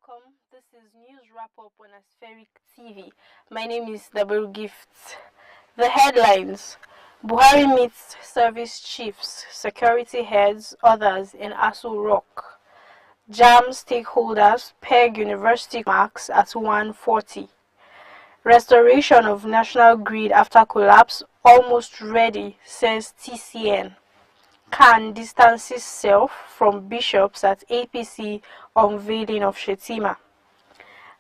Welcome. This is News Wrap-Up on Aspheric TV. My name is Double Gifts. The headlines: Buhari meets service chiefs, security heads, others in Asu Rock. JAM stakeholders peg university marks at 140. Restoration of national grid after collapse almost ready, says TCN. Khan distances self from bishops at APC unveiling of Shetima.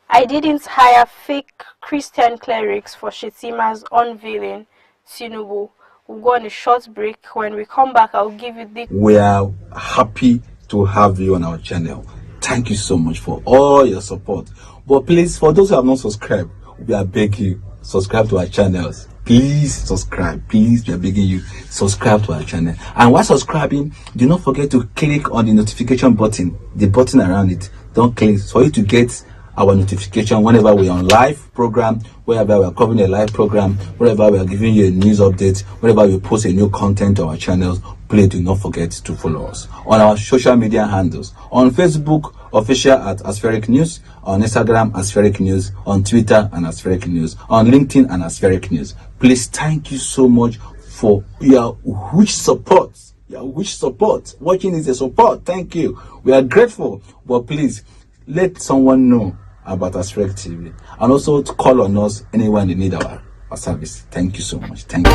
I didn't hire fake Christian clerics for Shetima's unveiling, Tinubu. We'll go on a short break. When we come back, I'll give you the... We are happy to have you on our channel. Thank you so much for all your support. But please, for those who have not subscribed, we are begging you, subscribe to our channels. Please subscribe. Please, we are begging you, subscribe to our channel. And while subscribing, do not forget to click on the notification button, the button around it. Don't click for you to get our notification whenever we're on live program, wherever we're covering a live program, wherever we are giving you a news update, whenever we post a new content on our channels. Please do not forget to follow us on our social media handles. On Facebook, official at Aspheric News, on Instagram, Aspheric News, on Twitter, and Aspheric News, on LinkedIn, and Aspheric News. Please, thank you so much for your huge support. Your huge support. Watching is a support. Thank you. We are grateful. But please, let someone know about Aspheric TV, and also to call on us anyone in need of our service. Thank you so much. Thank you.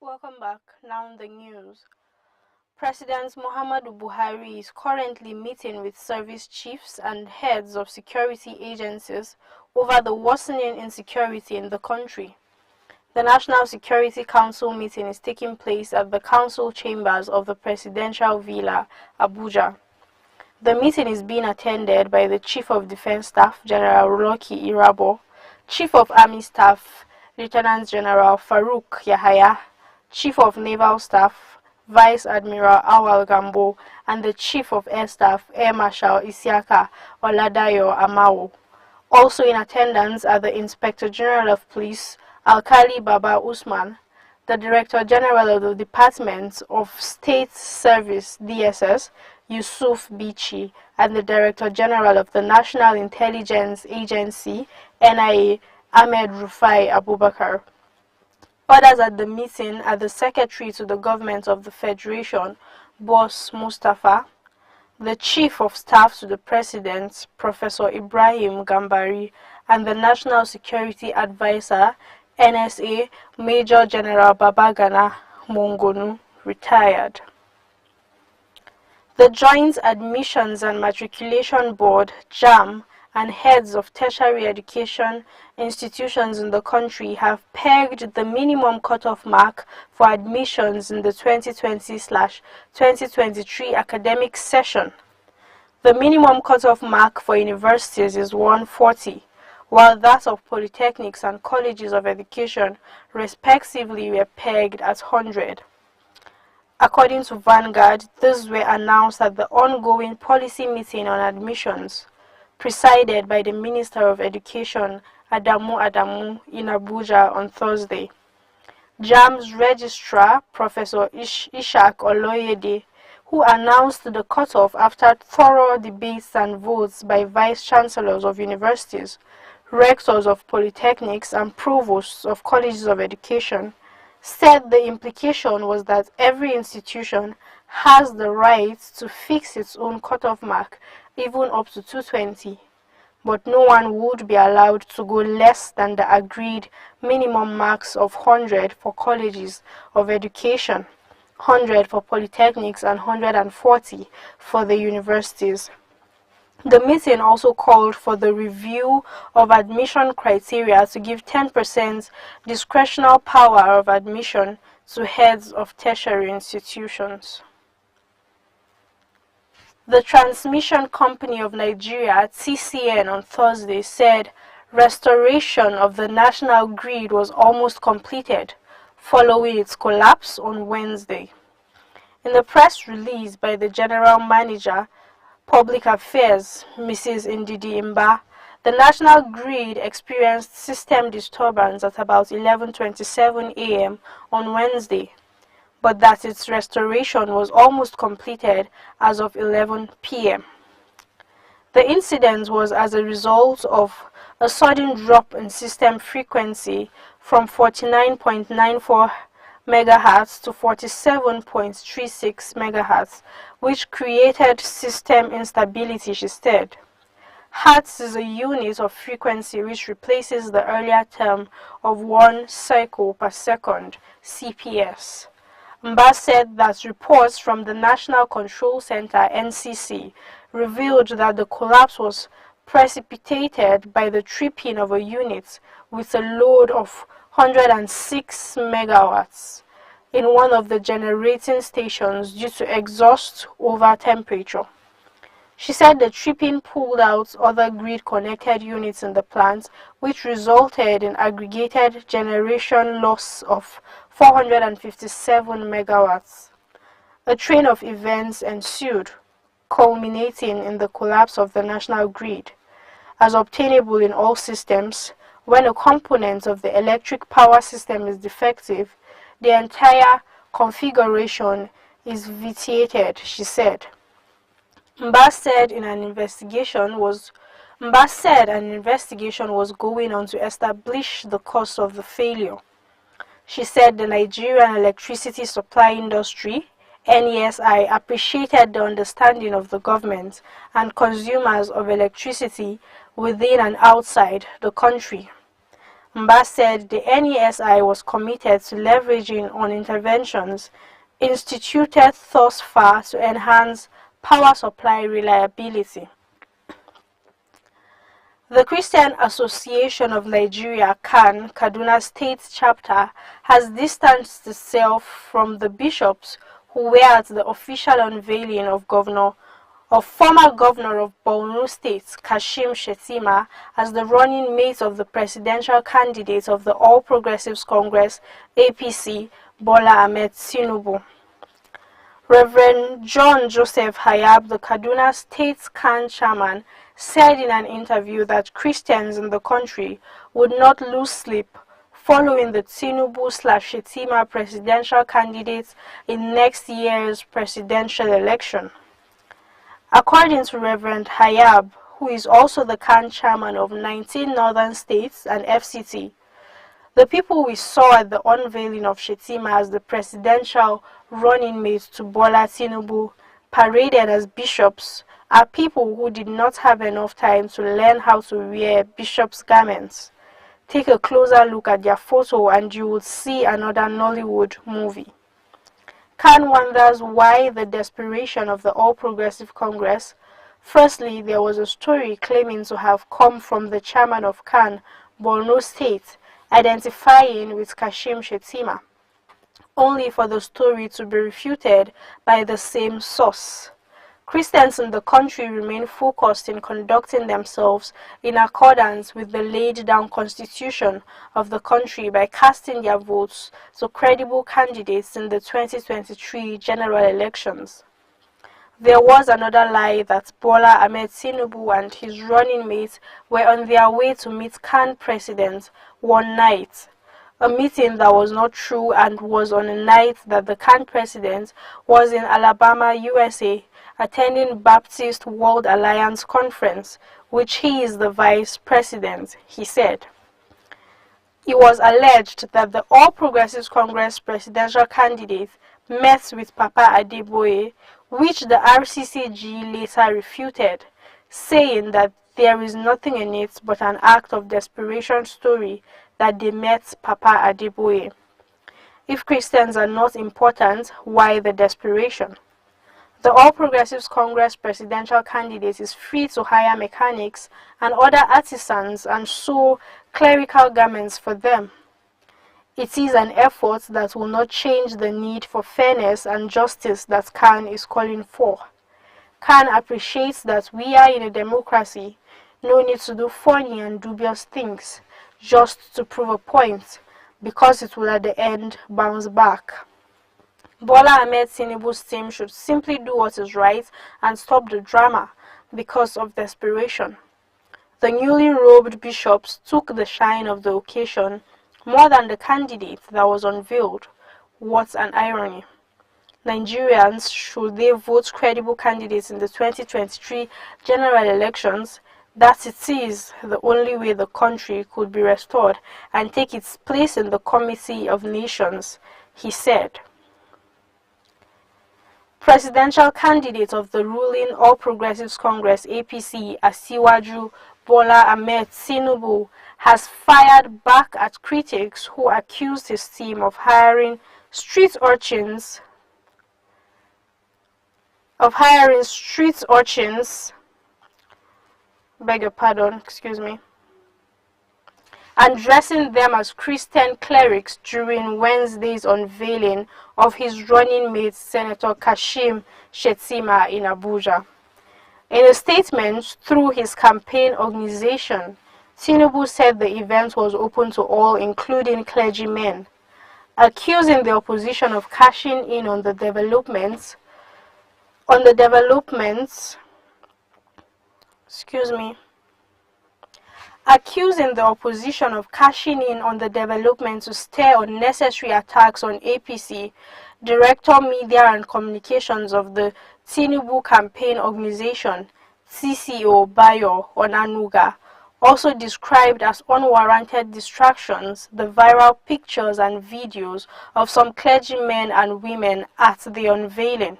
Welcome back. Now the news. President Muhamadu Buhari is currently meeting with service chiefs and heads of security agencies over the worsening insecurity in the country. The National Security Council meeting is taking place at the council chambers of the Presidential Villa, Abuja. The meeting is being attended by the Chief of Defense Staff, General Irabor, Chief of Army Staff, Lieutenant General Farouk Yahaya, Chief of Naval Staff, Vice Admiral Awwal Gambo, and the Chief of Air Staff, Air Marshal Isiaka, Oladayo, Amao. Also in attendance are the Inspector General of Police, Alkali Usman, the Director General of the Department of State Service, DSS, Yusuf Bichi, and the Director General of the National Intelligence Agency, NIA, Ahmed Rufai Abubakar. Others at the meeting are the Secretary to the Government of the Federation, Boss Mustapha, the Chief of Staff to the President, Professor Ibrahim Gambari, and the National Security Advisor, NSA, Major General Babagana, Monguno, retired. The Joint Admissions and Matriculation Board, JAM, and heads of tertiary education institutions in the country have pegged the minimum cutoff mark for admissions in the 2020/2023 academic session. The minimum cutoff mark for universities is 140, while that of polytechnics and colleges of education respectively were pegged at 100. According to Vanguard, these were announced at the ongoing policy meeting on admissions, presided by the Minister of Education, Adamu, in Abuja on Thursday. JAM's registrar, Professor Isiaka, who announced the cutoff after thorough debates and votes by vice-chancellors of universities, rectors of polytechnics, and provosts of colleges of education, said the implication was that every institution has the right to fix its own cutoff mark, even up to 220, but no one would be allowed to go less than the agreed minimum marks of 100 for colleges of education, 100 for polytechnics, and 140 for the universities. The meeting also called for the review of admission criteria to give 10% discretional power of admission to heads of tertiary institutions. The Transmission Company of Nigeria, TCN, on Thursday said restoration of the national grid was almost completed following its collapse on Wednesday. In the press release by the General Manager, Public Affairs, Mrs. Ndidi Imba, the national grid experienced system disturbance at about 11:27 a.m. on Wednesday, but that its restoration was almost completed as of 11 p.m. The incident was as a result of a sudden drop in system frequency from 49.94 MHz to 47.36 MHz, which created system instability, she said. Hertz is a unit of frequency which replaces the earlier term of 1 cycle per second, CPS. Mba said that reports from the National Control Center, NCC, revealed that the collapse was precipitated by the tripping of a unit with a load of 106 megawatts in one of the generating stations due to exhaust over temperature. She said the tripping pulled out other grid-connected units in the plant, which resulted in aggregated generation loss of 457 megawatts. A train of events ensued, culminating in the collapse of the national grid. As obtainable in all systems, when a component of the electric power system is defective, the entire configuration is vitiated, she said. Mba said an investigation was going on to establish the cause of the failure. She said the Nigerian electricity supply industry, NESI, appreciated the understanding of the government and consumers of electricity within and outside the country. Mba said the NESI was committed to leveraging on interventions instituted thus far to enhance power supply reliability. The Christian Association of Nigeria, CAN, Kaduna State Chapter, has distanced itself from the bishops who were at the official unveiling of former governor of Borno State, Kashim Shettima, as the running mate of the presidential candidate of the All Progressives Congress, APC, Bola Ahmed Tinubu. Reverend John Joseph Hayab, the Kaduna State CAN chairman, said in an interview that Christians in the country would not lose sleep following the Tinubu/Shettima presidential candidates in next year's presidential election. According to Reverend Hayab, who is also the CAN chairman of 19 northern states and FCT, the people we saw at the unveiling of Shettima as the presidential running mate to Bola Tinubu, paraded as bishops, are people who did not have enough time to learn how to wear bishop's garments. Take a closer look at their photo and you will see another Nollywood movie. CAN wonders why the desperation of the All Progressive Congress. Firstly, there was a story claiming to have come from the chairman of CAN, Borno State, identifying with Kashim Shettima, only for the story to be refuted by the same source. Christians in the country remain focused in conducting themselves in accordance with the laid-down constitution of the country by casting their votes to credible candidates in the 2023 general elections. There was another lie that Bola Ahmed Tinubu and his running mate were on their way to meet CAN president one night, a meeting that was not true and was on a night that the CAN president was in Alabama, USA, attending Baptist World Alliance Conference, which he is the vice president, he said. It was alleged that the All Progressives Congress presidential candidate met with Papa Adeboye, which the RCCG later refuted, saying that there is nothing in it but an act of desperation story that they met Papa Adeboye. If Christians are not important, why the desperation? The All Progressives Congress presidential candidate is free to hire mechanics and other artisans and sew clerical garments for them. It is an effort that will not change the need for fairness and justice that CAN is calling for. CAN appreciates that we are in a democracy, no need to do funny and dubious things just to prove a point, because it will at the end bounce back. Bola Ahmed Tinubu's team should simply do what is right and stop the drama because of desperation. The newly robed bishops took the shine of the occasion more than the candidate that was unveiled. What an irony. Nigerians, should they vote credible candidates in the 2023 general elections, that it is the only way the country could be restored and take its place in the Committee of Nations, he said. Presidential candidate of the ruling All Progressives Congress APC, Asiwaju Bola Ahmed Tinubu, has fired back at critics who accused his team of hiring street urchins and dressing them as Christian clerics during Wednesday's unveiling of his running mate Senator Kashim Shettima in Abuja. In a statement through his campaign organization, Tinubu said the event was open to all, including clergymen, accusing the opposition of cashing in on the developments to stir unnecessary attacks on APC. Director Media and Communications of the Tinubu Campaign Organization, CCO Bayo Onanuga, also described as unwarranted distractions the viral pictures and videos of some clergymen and women at the unveiling.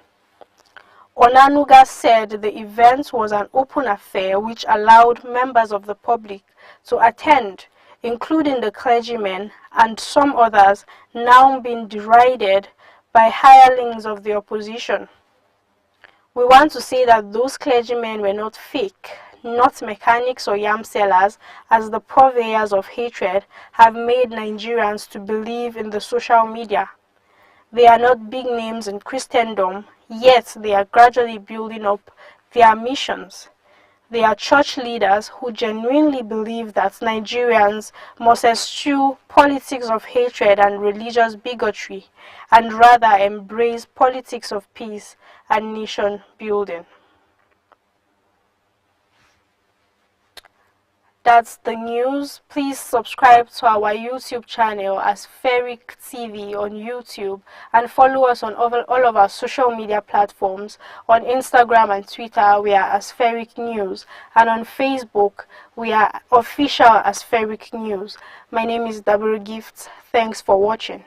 Onanuga said the event was an open affair which allowed members of the public to attend, including the clergymen and some others now being derided by hirelings of the opposition. We want to say that those clergymen were not fake, not mechanics or yam sellers, as the purveyors of hatred have made Nigerians to believe in the social media. They are not big names in Christendom, yet they are gradually building up their missions. They are church leaders who genuinely believe that Nigerians must eschew politics of hatred and religious bigotry and rather embrace politics of peace and nation building. That's the news. Please subscribe to our YouTube channel as Farouk TV on YouTube and follow us on all of our social media platforms. On Instagram and Twitter, we are as Farouk News, and on Facebook, we are official as Farouk News. My name is Daburu Gift. Thanks for watching.